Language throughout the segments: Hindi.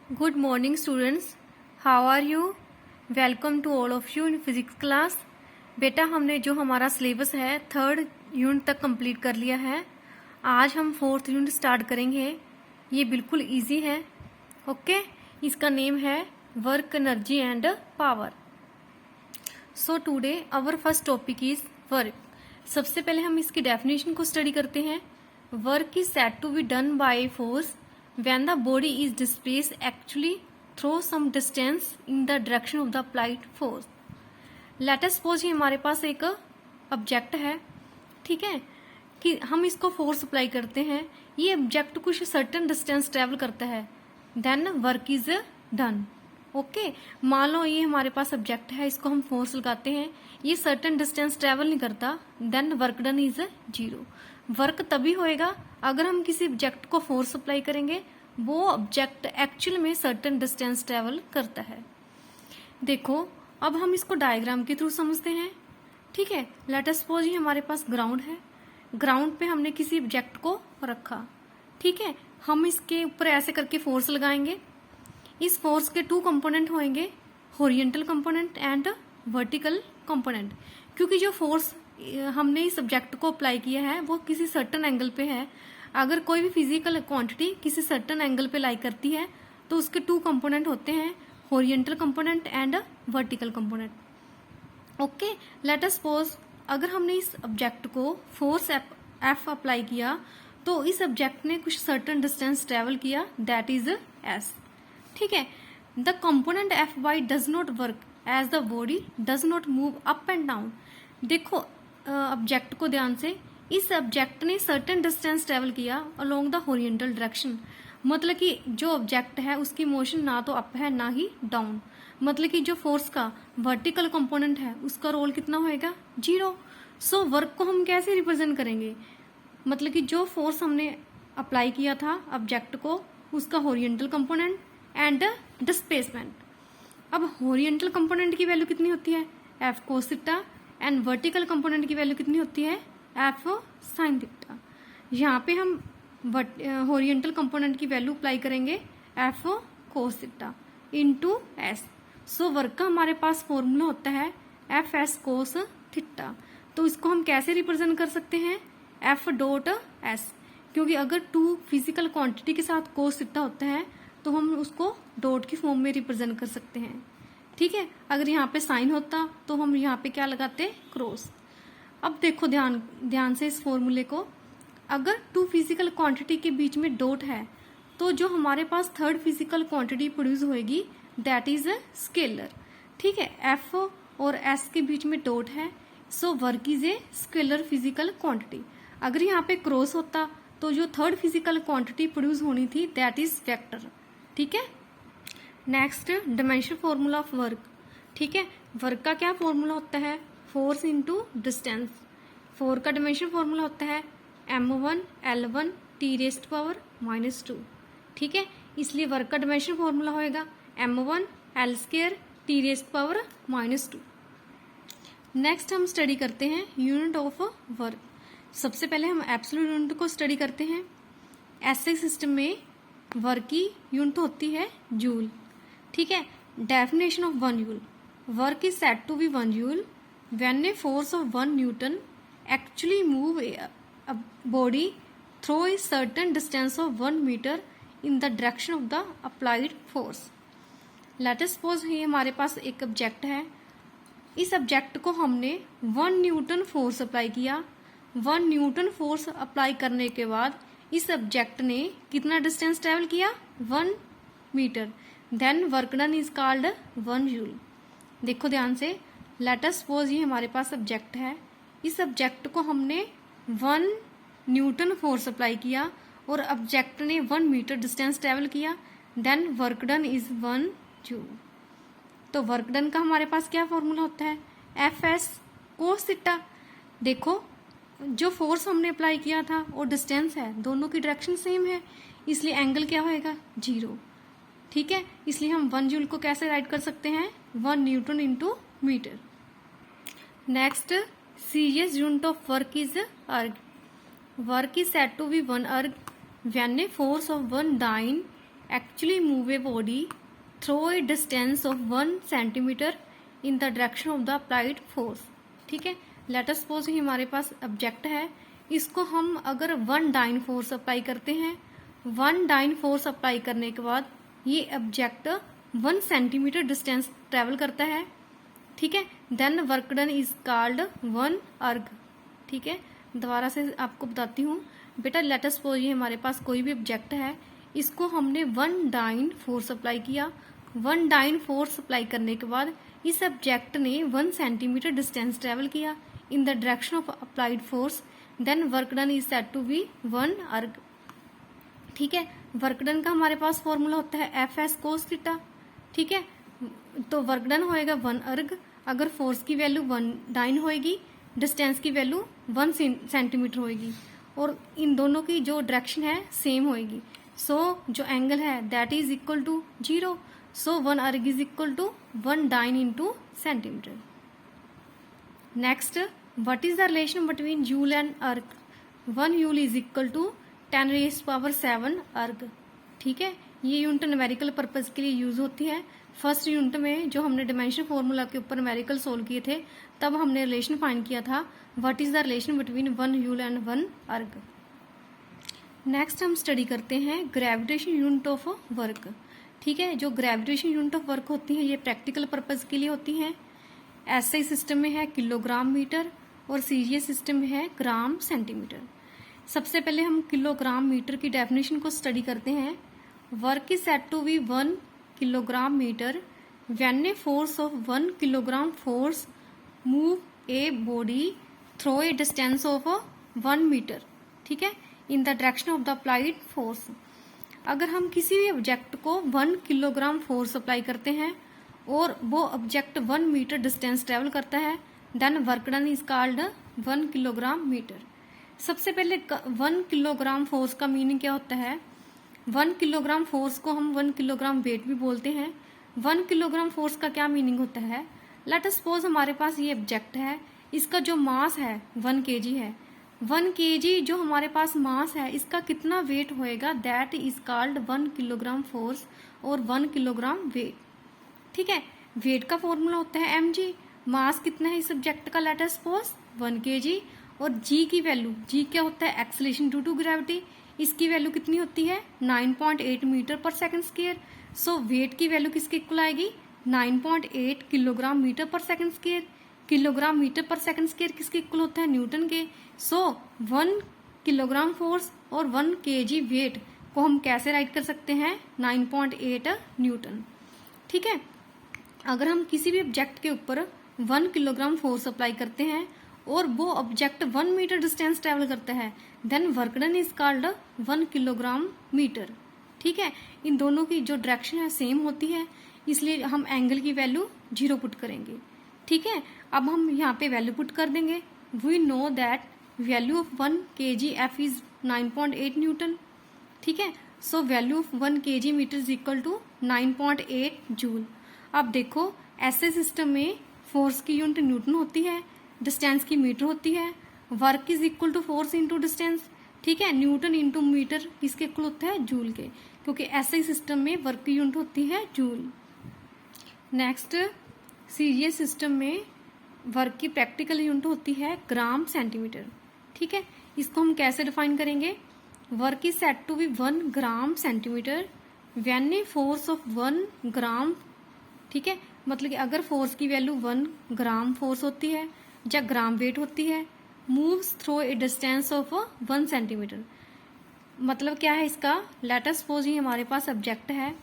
Good morning students, how are you? Welcome to all of you in physics class. बेटा हमने जो हमारा सिलेबस है 3rd यूनिट तक कंप्लीट कर लिया है. आज हम 4th यूनिट स्टार्ट करेंगे. ये बिल्कुल इजी है. ओके, इसका नेम है work energy and power. So today our first topic is work. सबसे पहले हम इसकी डेफिनेशन को स्टडी करते हैं. Work is said to be done by force when the body is displaced actually through some distance in the direction of the applied force. Let us suppose कि हमारे पास एक ऑब्जेक्ट है, ठीक है, कि हम इसको फोर्स अप्लाई करते हैं. ये ऑब्जेक्ट कुछ सर्टेन डिस्टेंस ट्रेवल करता है, then work is done. Okay, मान लो ये हमारे पास ऑब्जेक्ट है, इसको हम फोर्स लगाते हैं, ये सर्टेन डिस्टेंस ट्रेवल नहीं करता, देन वर्क डन इज 0. वर्क तभी होएगा अगर हम किसी ऑब्जेक्ट को फोर्स अप्लाई करेंगे, वो ऑब्जेक्ट एक्चुअल में सर्टेन डिस्टेंस ट्रेवल करता है. देखो अब हम इसको डायग्राम के थ्रू समझते हैं. ठीक है, लेट अस सपोज ये हमारे पास ग्राउंड है. ग्राउंड पे हमने किसी ऑब्जेक्ट को रखा, ठीक है, हम इसके ऊपर ऐसे करके फोर्स लगाएंगे. इस फोर्स के 2 कंपोनेंट होंगे, horizontal component and vertical component. क्योंकि जो फोर्स हमने इस ऑब्जेक्ट को अप्लाई किया है वो किसी सर्टेन एंगल पे है. अगर कोई भी फिजिकल क्वांटिटी किसी सर्टेन एंगल पे लाई करती है तो उसके 2 कंपोनेंट होते हैं, horizontal component and vertical component. Okay, late us suppose अगर हमने इस ऑब्जेक्ट को फोर्स एफ अप्लाई किया तो इस ऑब्जेक्ट ने कुछ सर्टेन डिस्टेंस ट्रेवल किया, दैट इज एस. ठीक है, the component F Y does not work as the body does not move up and down. देखो ऑब्जेक्ट को ध्यान से, इस ऑब्जेक्ट ने सर्टेन डिस्टेंस ट्रेवल किया अलोंग द हॉरिजॉन्टल डायरेक्शन. मतलब कि जो ऑब्जेक्ट है उसकी मोशन ना तो अप है ना ही डाउन. मतलब कि जो फोर्स का वर्टिकल कंपोनेंट है उसका रोल कितना होएगा, 0. सो वर्क को हम कैसे रिप्रेजेंट करेंगे, मतलब कि जो फोर्स हमने अप्लाई किया था ऑब्जेक्ट को उसका हॉरिजॉन्टल कंपोनेंट एंड डिस्प्लेसमेंट. अब हॉरिजॉन्टल कंपोनेंट की वैल्यू कितनी होती है, F cos theta, and vertical component की वैल्यू कितनी होती है, एफ साइन थीटा. यहाँ पे हम हॉरिजॉन्टल कंपोनेंट की वैल्यू अप्लाई करेंगे F cos theta into S. So work का हमारे पास फॉर्मूला होता है एफ एस कोस थीटा. तो इसको हम कैसे रिप्रेजेंट कर सकते हैं, एफ डॉट एस. क्योंकि अगर 2 फिजिकल क्वांटिटी के साथ कोस थीटा होता है तो हम उसको डॉट की फॉर्म में रिप्रेजेंट कर सकते हैं. ठीक है, अगर यहाँ पे साइन होता तो हम यहाँ पे क्या लगाते, क्रॉस. अब देखो ध्यान से इस फॉर्मूले को. अगर 2 फिजिकल क्वांटिटी के बीच में डॉट है तो जो हमारे पास 3rd फिजिकल क्वांटिटी प्रोड्यूस होएगी दैट इज स्केलर. ठीक है, एफ और एस के बीच में डॉट है, so work is a scalar physical quantity. अगर यहाँ पे क्रॉस होता तो जो 3rd फिजिकल क्वांटिटी प्रोड्यूस होनी थी दैट इज वेक्टर. ठीक है, next dimension formula of work. ठीक है, वर्क का क्या फॉर्मूला होता है, फोर्स इंटू डिस्टेंस. 4 का डायमेंशन फॉर्मूला होता है m1 l1 t rest power -2. ठीक है, इसलिए वर्क का डायमेंशन फॉर्मूला होएगा m1 l square t rest power -2. Next हम स्टडी करते हैं यूनिट ऑफ वर्क. सबसे पहले हम एब्सोल्यूट यूनिट को स्टडी करते हैं. ऐसे सिस्टम में वर्क की यूनिट होती है जूल. ठीक है, definition of 1 joule. Work is said to be 1 joule when a force of 1 Newton actually move a body through a certain distance of 1 meter in the direction of the applied force. Let us suppose ये हमारे पास एक ऑब्जेक्ट है. इस ऑब्जेक्ट को हमने 1 न्यूटन फोर्स अप्लाई किया. 1 न्यूटन फोर्स अप्लाई करने के बाद इस ऑब्जेक्ट ने कितना डिस्टेंस ट्रेवल किया, 1 metre. Then work done is called 1 joule. देखो ध्यान से, लेट अस सपोज ये हमारे पास ऑब्जेक्ट है. इस ऑब्जेक्ट को हमने 1 न्यूटन फोर्स अप्लाई किया और ऑब्जेक्ट ने 1 मीटर डिस्टेंस ट्रेवल किया, then work done is 1 joule. तो वर्क डन का हमारे पास क्या फॉर्मूला होता है, एफ एस कोस थीटा. देखो जो फोर्स हमने अप्लाई किया था और डिस्टेंस है, दोनों की डायरेक्शन सेम है, इसलिए एंगल क्या होएगा, 0. ठीक है, इसलिए हम 1 जूल को कैसे राइट कर सकते हैं, 1 newton into metre. Next serious unit of work is erg. Work is said to be 1 erg when a force of 1 dyne actually move a body through a distance of 1 centimetre in the direction of the applied force. ठीक है, लेट अस सपोज हमारे पास ऑब्जेक्ट है, इसको हम अगर 1 डाइन फोर्स अप्लाई करते हैं, 1 डाइन फोर्स अप्लाई करने के बाद ये ऑब्जेक्ट 1 सेंटीमीटर डिस्टेंस ट्रेवल करता है। ठीक है, then work done is called 1 erg. ठीक है, दोबारा से आपको बताती हूँ बेटा, लेट अस सपोज ये हमारे पास कोई भी ऑब्जेक्ट है, इसको हमने 1 डाइन फोर्स अप्लाई किया। 1 डाइन फोर्स अप्लाई करने के बाद इस ऑब्जेक्ट ने 1 सेंटीमीटर डिस्टेंस ट्रेवल किया in the direction of applied force, then work done is said to be 1 erg. ठीक है, वर्क डन का हमारे पास फॉर्मूला होता है एफ एस कोस थीटा। ठीक है, तो वर्क डन होएगा 1 अर्ग अगर फोर्स की वैल्यू 1 डाइन होएगी, डिस्टेंस की वैल्यू 1 सेंटीमीटर होएगी, और इन दोनों की जो डायरेक्शन है सेम होएगी। सो जो एंगल है that is equal to 0। So 1 erg is equal to 1 dyne into centimetre. Next, what is the relation between joule and erg? 1 joule is equal to 10⁻⁷ अर्ग। ठीक है, ये यूनिट न्यूमेरिकल पर्पज के लिए यूज होती है। फर्स्ट यूनिट में जो हमने डायमेंशन फॉर्मूला के ऊपर न्यूमेरिकल सोल्व किए थे, तब हमने रिलेशन फाइंड किया था what is the relation between 1 joule and 1 अर्ग। नेक्स्ट हम स्टडी करते हैं ग्रेविटेशन यूनिट ऑफ वर्क। ठीक है, जो ग्रेविटेशन यूनिट ऑफ वर्क होती है ये प्रैक्टिकल पर्पज के लिए होती हैं। एसआई सिस्टम में है किलोग्राम मीटर और सीजीएस सिस्टम में है ग्राम सेंटीमीटर। सबसे पहले हम किलोग्राम मीटर की डेफिनेशन को स्टडी करते हैं। Work is said to be 1 kilogram metre when a force of 1 kilogram force move a body through a distance of 1 metre. ठीक है, in the direction of the applied force. अगर हम किसी भी ऑब्जेक्ट को 1 किलोग्राम फोर्स अप्लाई करते हैं और वो ऑब्जेक्ट 1 मीटर डिस्टेंस ट्रेवल करता है, then work done is called 1 kilogram metre. सबसे पहले 1 किलोग्राम फोर्स का मीनिंग क्या होता है? 1 किलोग्राम फोर्स को हम 1 किलोग्राम वेट भी बोलते हैं। 1 किलोग्राम फोर्स का क्या मीनिंग होता है? लेट अस सपोज हमारे पास ये ऑब्जेक्ट है, इसका जो मास है 1 kg है। 1 kg जो हमारे पास मास है, इसका कितना वेट होएगा? That is called 1 kilogram force और 1 किलोग्राम वेट। ठीक है, वेट का फॉर्मूला होता है mg। मास कितना है इस ऑब्जेक्ट का? Let us suppose 1 kg। और g की वैल्यू, g क्या होता है? Acceleration due to gravity. इसकी वैल्यू कितनी होती है? 9.8 metre per second square. So weight की वैल्यू किसके इक्वल आएगी? 9.8 kilogram metre per second square. Kilogram metre per second square किसके इक्वल होता है? न्यूटन के। सो 1 किलोग्राम फोर्स और 1 kg वेट को हम कैसे राइट कर सकते हैं? 9.8 न्यूटन। ठीक है, अगर हम किसी भी ऑब्जेक्ट के ऊपर 1 किलोग्राम फोर्स अप्लाई करते हैं और वो ऑब्जेक्ट 1 मीटर डिस्टेंस ट्रेवल करता है, then work done is called 1 kilogram metre. ठीक है, इन दोनों की जो डायरेक्शन है सेम होती है, इसलिए हम एंगल की वैल्यू 0 पुट करेंगे। ठीक है, अब हम यहाँ पे वैल्यू पुट कर देंगे। We know that value of 1 kg F is 9.8 newton. ठीक है, so value of 1 kg metre is equal to 9.8 joule. अब देखो, ऐसे सिस्टम में फोर्स की यूनिट न्यूटन होती है, डिस्टेंस की मीटर होती है। Work is equal to force into distance. ठीक है, न्यूटन इंटू मीटर किसके इक्वल होता है? जूल के, क्योंकि ऐसे सिस्टम में वर्क की यूनिट होती है जूल। नेक्स्ट, सीजीएस सिस्टम में वर्क की प्रैक्टिकल यूनिट होती है ग्राम सेंटीमीटर। ठीक है, इसको हम कैसे डिफाइन करेंगे? Work is said to be 1 gram centimetre when a force of 1 gram. ठीक है, मतलब कि अगर फोर्स की वैल्यू 1 ग्राम फोर्स होती है या ग्राम वेट होती है, moves through a distance of 1 centimetre. मतलब क्या है इसका? लेट अस सपोज ये हमारे पास ऑब्जेक्ट है,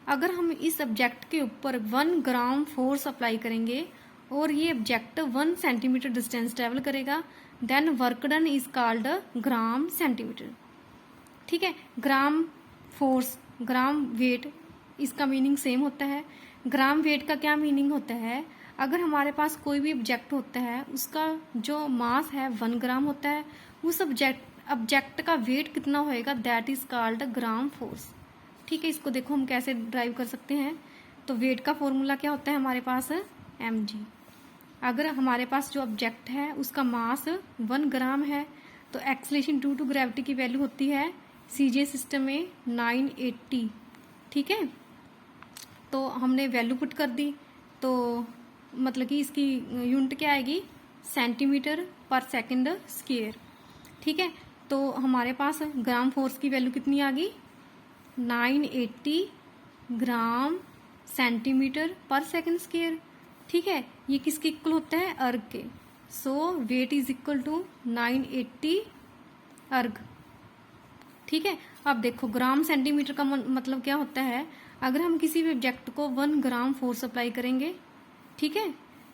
अगर हम इस ऑब्जेक्ट के ऊपर 1 ग्राम फोर्स अप्लाई करेंगे और ये ऑब्जेक्ट 1 सेंटीमीटर डिस्टेंस ट्रेवल करेगा, then work done is called gram centimetre. ठीक है, ग्राम फोर्स, ग्राम वेट, इसका मीनिंग सेम होता है। ग्राम वेट का क्या मीनिंग होता है? अगर हमारे पास कोई भी ऑब्जेक्ट होता है, उसका जो मास है 1 ग्राम होता है, उस ऑब्जेक्ट का वेट कितना होएगा? That is called gram force. ठीक है, इसको देखो हम कैसे ड्राइव कर सकते हैं। तो वेट का फॉर्मूला क्या होता है हमारे पास? mg। अगर हमारे पास जो ऑब्जेक्ट है उसका मास 1 ग्राम है, तो एक्सेलरेशन ड्यू टू ग्रेविटी की वैल्यू होती है सीजीएस सिस्टम में 980 ठीक है। तो हमने वैल्यू पुट कर दी, तो मतलब कि इसकी यूनिट क्या आएगी, सेंटीमीटर पर सेकंड स्क्वायर। ठीक है, तो हमारे पास ग्राम फोर्स की वैल्यू कितनी आ गई, 980 ग्राम सेंटीमीटर पर सेकंड स्क्वायर। ठीक है, ये किसके इक्वल होता है, अर्ग के। सो वेट इज इक्वल टू 980 अर्ग। ठीक है, अब देखो ग्राम सेंटीमीटर का मतलब क्या होता है, अगर हम किसी भी ऑब्जेक्ट को 1 ग्राम फोर्स अप्लाई करेंगे, ठीक है,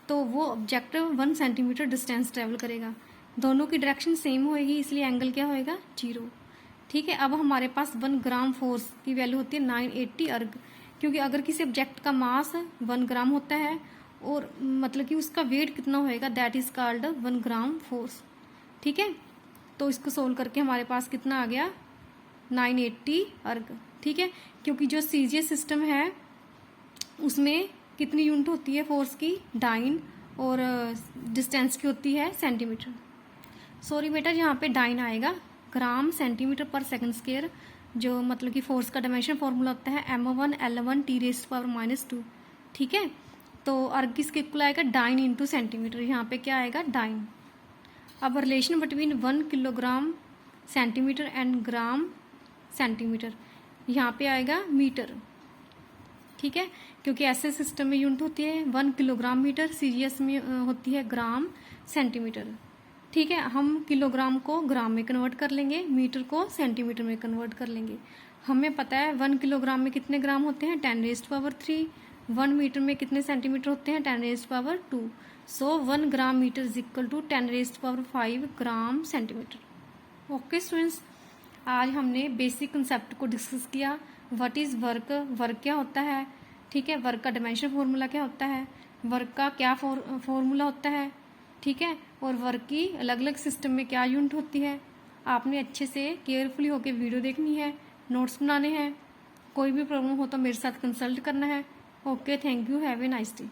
तो वो ऑब्जेक्ट 1 सेंटीमीटर डिस्टेंस ट्रेवल करेगा। दोनों की डायरेक्शन सेम होएगी, इसलिए एंगल क्या होएगा, 0। ठीक है, अब हमारे पास 1 ग्राम फोर्स की वैल्यू होती है 980 अर्ग, क्योंकि अगर किसी ऑब्जेक्ट का मास 1 ग्राम होता है और मतलब कि उसका वेट कितना होएगा, that is called 1 gram force. ठीक है, तो इसको सोल्व करके हमारे पास कितना आ गया, 980 अर्ग। ठीक है, क्योंकि जो सीजीएस सिस्टम है उसमें कितनी यूनिट होती है फोर्स की, डाइन, और डिस्टेंस की होती है सेंटीमीटर। सॉरी बेटा, यहाँ पे डाइन आएगा, ग्राम सेंटीमीटर पर सेकंड स्क्वायर, जो मतलब कि फोर्स का डायमेंशन फॉर्मूला होता है m1 L1 T⁻⁻²। ठीक है, तो अर्ग किसके इक्वल आएगा, डाइन इंटू सेंटीमीटर, यहाँ पे क्या आएगा, डाइन। अब relation between 1 kilogram centimetre and gram centimetre, यहाँ पे आएगा मीटर। ठीक है, क्योंकि ऐसे सिस्टम में यूनिट होती है 1 किलोग्राम मीटर, सीजीएस में होती है ग्राम सेंटीमीटर। ठीक है, हम किलोग्राम को ग्राम में कन्वर्ट कर लेंगे, मीटर को सेंटीमीटर में कन्वर्ट कर लेंगे। हमें पता है 1 किलोग्राम में कितने ग्राम होते हैं, 10⁻3। 1 मीटर में कितने सेंटीमीटर होते हैं, 10⁻2। So 1 gram metre is equal to 10⁵ gram centimetre. Okay students, आज हमने बेसिक कंसेप्ट को डिस्कस किया। व्हाट इज वर्क, वर्क क्या होता है, ठीक है, वर्क का डायमेंशन फॉर्मूला क्या होता है, वर्क का क्या फॉर्मूला होता है, ठीक है, और वर्क की अलग अलग सिस्टम में क्या यूनिट होती है। आपने अच्छे से केयरफुली होकर वीडियो देखनी है, नोट्स बनाने हैं। कोई भी प्रॉब्लम हो तो मेरे साथ कंसल्ट करना है। Okay, thank you, have a nice day.